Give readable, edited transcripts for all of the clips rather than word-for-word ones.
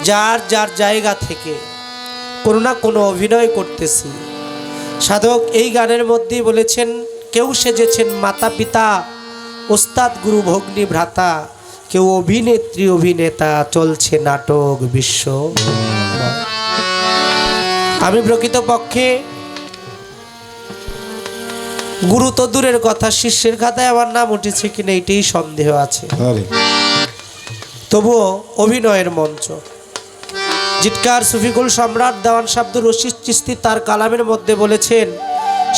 যার যার জায়গা থেকে কোনো না কোনো অভিনয় করতেছি। সাধক এই গানের মধ্যেই বলেছেন, কেউ সেজেছেন মাতা পিতা, ওস্তাদ গুরু ভগ্নী ভ্রাতা, কেউ অভিনেত্রী অভিনেতা, চলছে নাটক বিশ্ব। আমি প্রকৃতপক্ষে গুরু তো দূরের কথা, শিষ্যের খাতায় আমার নাম উঠেছে কিনা এটাই সন্দেহ আছে। তবুও অভিনয়ের মঞ্চ। জিটকার সুফিকুল সম্রাট দেওয়ান শাব্দুর রশিদ চিস্তি তার কালামের মধ্যে বলেছেন,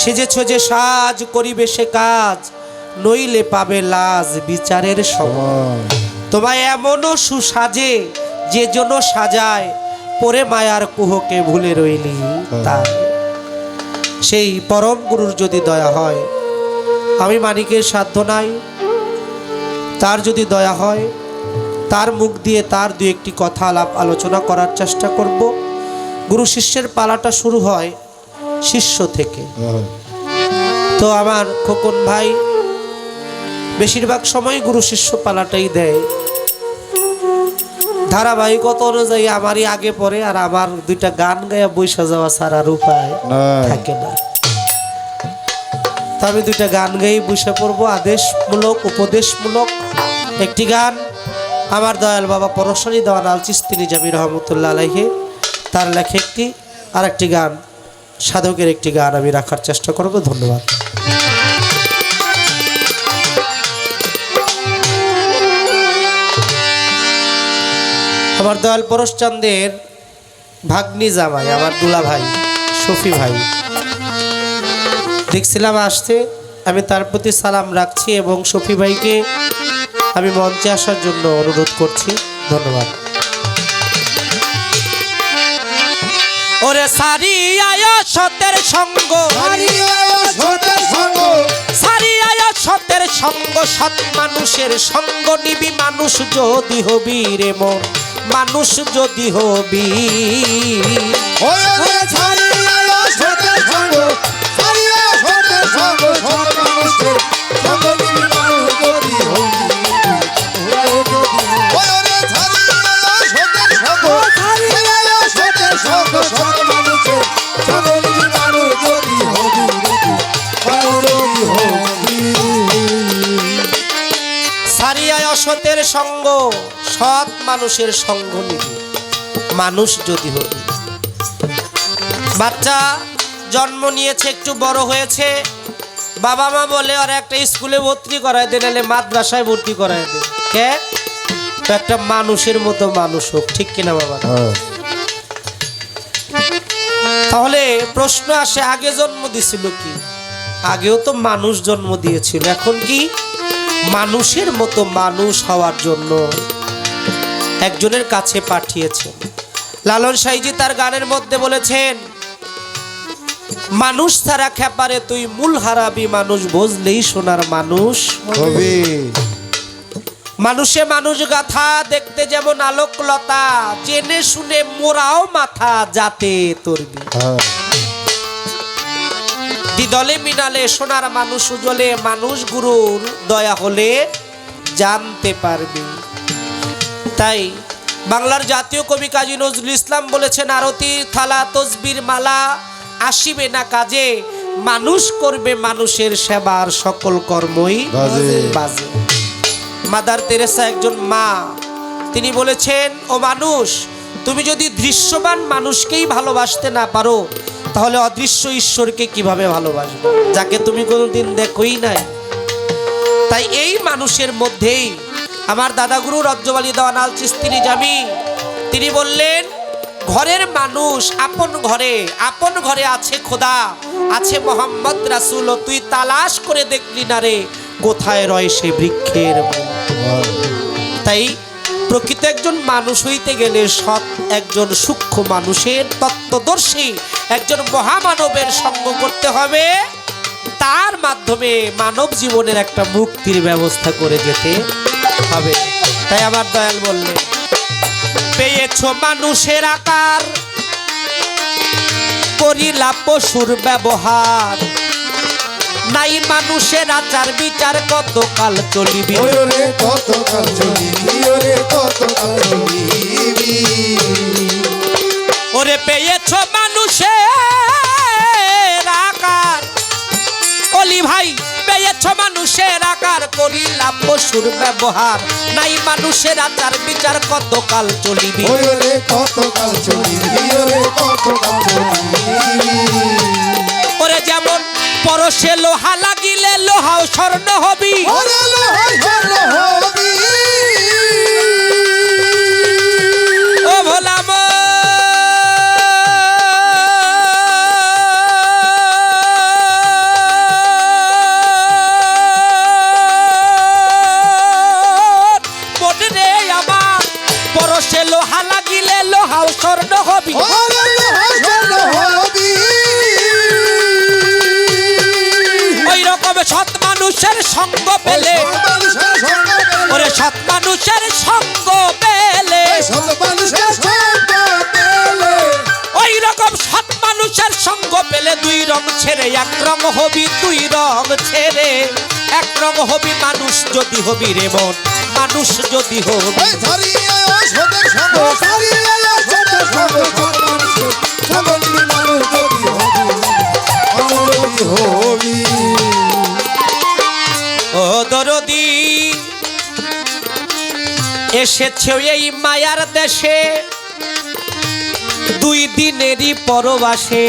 সেজেছ যে সাজ করিবে সে কাজ, নইলে পাবে লাজ বিচারের সময়। তোমায় এমনও সুসাজে যে জন্য সাজায়, পরে মায়ার কুহকে ভুলে রইলি তার। সেই পরম গুরুর যদি দয়া হয়, আমি মানিকের সাধ্য নাই, তার যদি দয়া হয় তার মুখ দিয়ে তার দু একটি কথা আলাপ আলোচনা করার চেষ্টা করব। গুরু শিষ্যের পালাটা শুরু হয় শিষ্য থেকে। তো আমার খোকন ভাই বেশিরভাগ সময় গুরু শিষ্য পালাটাই দেয়। ধারাবাহিকতা অনুযায়ী আমারই আগে পরে, আর আমার দুইটা গান গায়া বৈশা যাওয়া ছাড়া আর উপায় থাকে না। তো আমি দুইটা গান গাই বৈশা পড়বো, আদেশমূলক উপদেশমূলক একটি গান আমার দয়াল বাবা পরশানি দেওয়ান আল চিস্তি নিজামী রহমতুল্লাহ আলাইহি তার লেখা একটি, আর একটি গান সাধকের একটি গান আমি রাখার চেষ্টা করব। ধন্যবাদ। আমার দয়াল পরশচন্দ্রের ভাগ্নি জামাই, আমার দুলা ভাই শফি ভাই দেখছিলাম আসতে, আমি তার প্রতি সালাম রাখছি এবং শফি ভাইকে আমি মঞ্চে আসার জন্য অনুরোধ করছি। ধন্যবাদ। ওরে সারি আয়া সতের সঙ্গ, সারি আয়া সতের সঙ্গ, সৎ মানুষের সঙ্গ নিবি, মানুষ যদি হবি রে মন, মানুষ যদি হবি। সতের সঙ্গ, সৎ মানুষের সঙ্গ নিবি, মানুষ যদি হবি। বাচ্চা জন্ম নিয়েছে, একটু বড় হয়েছে, বাবা মা বলে আর একটা স্কুলে ভর্তি করায় দেন, নাহলে মাদ্রাসায় ভর্তি করায় দেন। কে? একটা মানুষের মতো মানুষ হোক, ঠিক কিনা বাবা? তাহলে প্রশ্ন আসে, আগে জন্ম দিছিল কি? আগেও তো মানুষ জন্ম দিয়েছিল, এখন কি? মানুষের মতো মানুষ হওয়ার জন্য একজনের কাছে পাঠিয়েছেন। লালন সাইজি তার গানের মধ্যে বলেছেন, মানুষ ছাড়া খেপারে তুই মূল হারাবি, মানুষ বুঝলেই সোনার মানুষ হবে। মানুষে মানুষ গাথা, দেখতে যেমন আলোকলতা, জেনে শুনে মোরাও মাথা যাতে তরবি। দ্বিদলে মিনালে সোনার মানুষ উজলে, মানুষ গুরুর দয়া হলে জানতে পারবি। তাই বাংলার জাতীয় কবি কাজী নজরুল ইসলাম বলেছেন, আরতি থালা তসবির মালা আসিবে না কাজে, মানুষ করবে মানুষের সেবার সকল কর্মই বাজে। মাদার তেরেসা একজন মা, তিনি বলেছেন, ও মানুষ, তুমি যদি দৃশ্যমান মানুষকেই ভালোবাসতে না পারো, তাহলে অদৃশ্য ঈশ্বরকে কিভাবে ভালোবাসবে, যাকে তুমি কোনোদিন দেখোই নাই। তাই এই মানুষের মধ্যেই আমার দাদাগুরু রজ্জবালি দেওয়ান আল চিস্তি নিজামী তিনি বললেন, ঘরের মানুষ আপন ঘরে আছে খোদা, আছে মোহাম্মদ রাসূল, তুই তালাশ করে দেখলি না রে, কোথায় রয় সে বৃক্ষের মূল। তাই প্রকৃত একজন মানুষ হইতে গেলে সৎ একজন সূক্ষ্ম মানুষের, তত্ত্বদর্শী একজন মহামানবের সঙ্গ করতে হবে, তার মাধ্যমে মানব জীবনের একটা মুক্তির ব্যবস্থা করে যেতে হবে। তাই আমার দয়াল বললেন, পেয়েছো মানুষের আকার, করিলা পশুর ব্যবহার, নাই মানুষের আচার বিচার, কতকাল চলিবি, কতকাল চলিবি, কতকাল চলিবি। পেয়েছ মানুষের আকার, অলি ভাই পেয়েছ মানুষের আকার, করিলাম পশুর ব্যবহার, নাই মানুষের আচার বিচার কতকাল চলিবি, ওরে কতকাল চলিবি, ওরে কতকাল চলিবি। ওরে যেমন পরশে লোহা লাগিলে লোহাও স্বর্ণ হবি, ওরে লোহাই স্বর্ণ হবি। ও ভোলাম পরশে লোহা লাগিলে লোহাও স্বর্ণ হবি, ওরে লোহাই স্বর্ণ হবি। ওই রকম সৎ মানুষের সঙ্গ পেলে, মানুষের সঙ্গ পেলে, ওরে সৎ মানুষের সঙ্গ পেলে, সৎ মানুষের সঙ্গ পেলে, ওই রকম সৎ মানুষের সঙ্গ পেলে দুই রং ছেড়ে এক রং হবি, দুই রং ছেড়ে এক রং হবি, মানুষ যদি হবি রে মন, মানুষ যদি হবি। ওই ধরিয়া সতের সঙ্গ, ধরিয়া সতের সঙ্গ, সৎ মানুষের সঙ্গ নিবি, মানুষ যদি হবি, মানুষ যদি হবি। ও দরদি এসেছে এই মায়ার দেশে, দুই দিনেরই পরবাসে,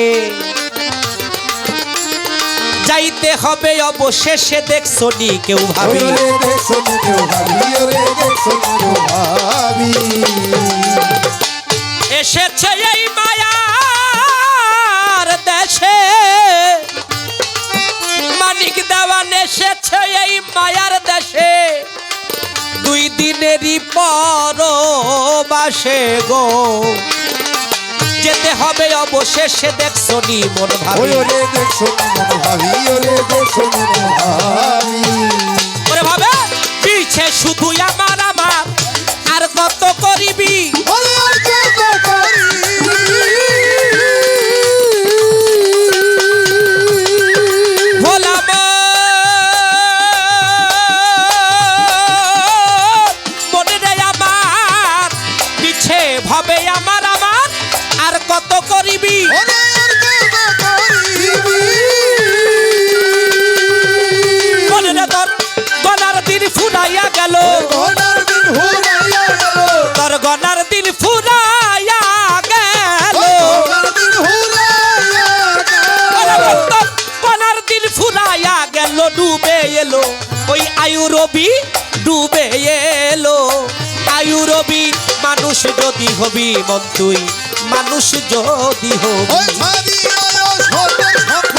যাইতে হবে অবশেষে, দেখছো নি কেউ ভাবি, ওরে দেখছো নি কেউ ভাবি, ওরে দেখছো নি কেউ ভাবি। এসেছে এই মায়ার দেশে, মানিক দেওয়ান এসেছে এই মায়ার দেশে, দুই দিনেরই পরবাসে গো, যেতে হবে অবশেষে, দেখছো নি মন ভাবি, ওরে দেখছো নি মন ভাবি, ওরে দেখছো নি মন ভাবি। ওরে ভাবে পিছে শুধু আমার আমার, আর কত করিবি, ওরে আর কত করিবি। ভোলাম মনে রে আমার, পিছে ভাবে আমার আমার, আর কত করিবি, ওরে আর কত করিবি। মনে রে তোর গনার দিন ফুরাইয়া গেল, গনার দিন ফুরাইয়া গেল, তোর গনার দিন ফুরাইয়া গেল, গনার দিন ফুরাইয়া ওরে গেল। তোর গনার দিন ফুরাইয়া গেল, ডুবে এলো ওই আয়ু রবি, ডুবে এলো আয়ু রবি, মানুষ যদি হবি মন তুই, মানুষ যদি হবি, ওই ধরিয়া সতের সঙ্গ,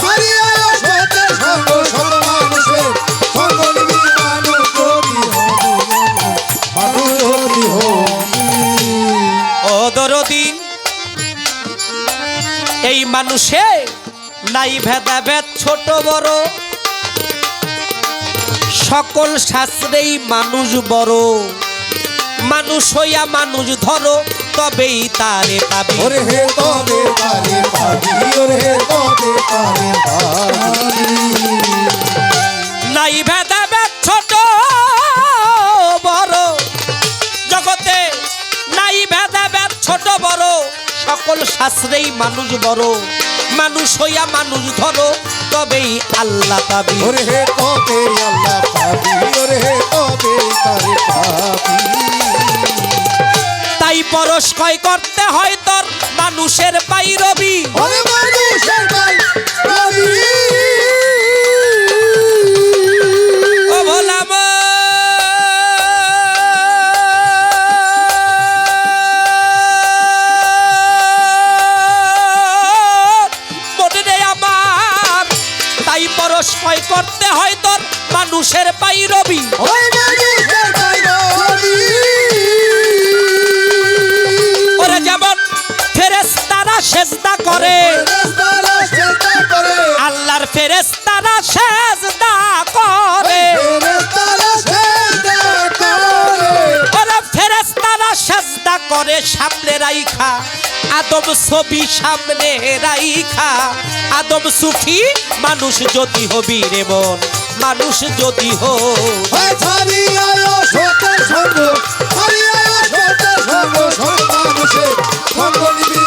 ধরিয়া সতের সঙ্গ, সৎ মানুষের সঙ্গ নিবি, মানুষ যদি হবি, মানুষ যদি হবি। ও দরদি এই মানুষে নাই ভেদাভেদ ছোট বড়, সকল শাস্ত্রেই মানুষ বড়, মানুষ হইয়া মানুষ ধরো, তবেই তারে পাবি, ওরে হে তবে তারে পাবি, ওরে হে তবে তারে পাবি। নাই ভেদাভেদ ছোট বড়, জগতে নাই ভেদাভেদ ছোট বড়, সকল শাস্ত্রেই মানুষ বড়, মানুষ হইয়া মানুষ ধরো, তবেই আল্লাহ পাবি, ওরে হে তবে আল্লাহ পাবি, ওরে হে তবে তারে পাবি। তাই পরশ ক্ষয় করতে হয় তোর মানুষের পাইরবি, ওরে মানুষের ভাই পাবি। ও ভোলাম মনে নেই আমার, তাই পরশ ক্ষয় করতে হয় তোর মানুষের পাইরবি, ওই মানুষের ভাই পাবি। ওরে যেমন ফেরেশতারা সেজদা করে, ফেরেশতারা সেজদা করে, আল্লাহর ফেরেশতারা সেজদা করে, ফেরেশতারা সেজদা করে, ওরে ফেরেশতারা সেজদা করে, সামনে রাইখা আদম ছবি, সামনে রাইখা আদম সুখী, মানুষ যদি হবি রে মন, মানুষ যদি হবি, ওই ধরিয়া সতের সঙ্গ, ধরিয়া সতের সঙ্গ, সৎ মানুষের সঙ্গ নিবি,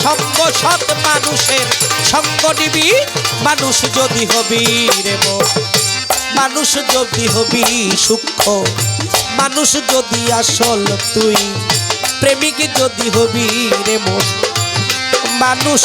সঙ্গ সৎ মানুষের সঙ্গ নিবি মানুষ যদি হবি রে মন মানুষ যদি হবি সূক্ষ্ম মানুষ যদি আসল তুই প্রেমিক যদি হবি রে মন মানুষ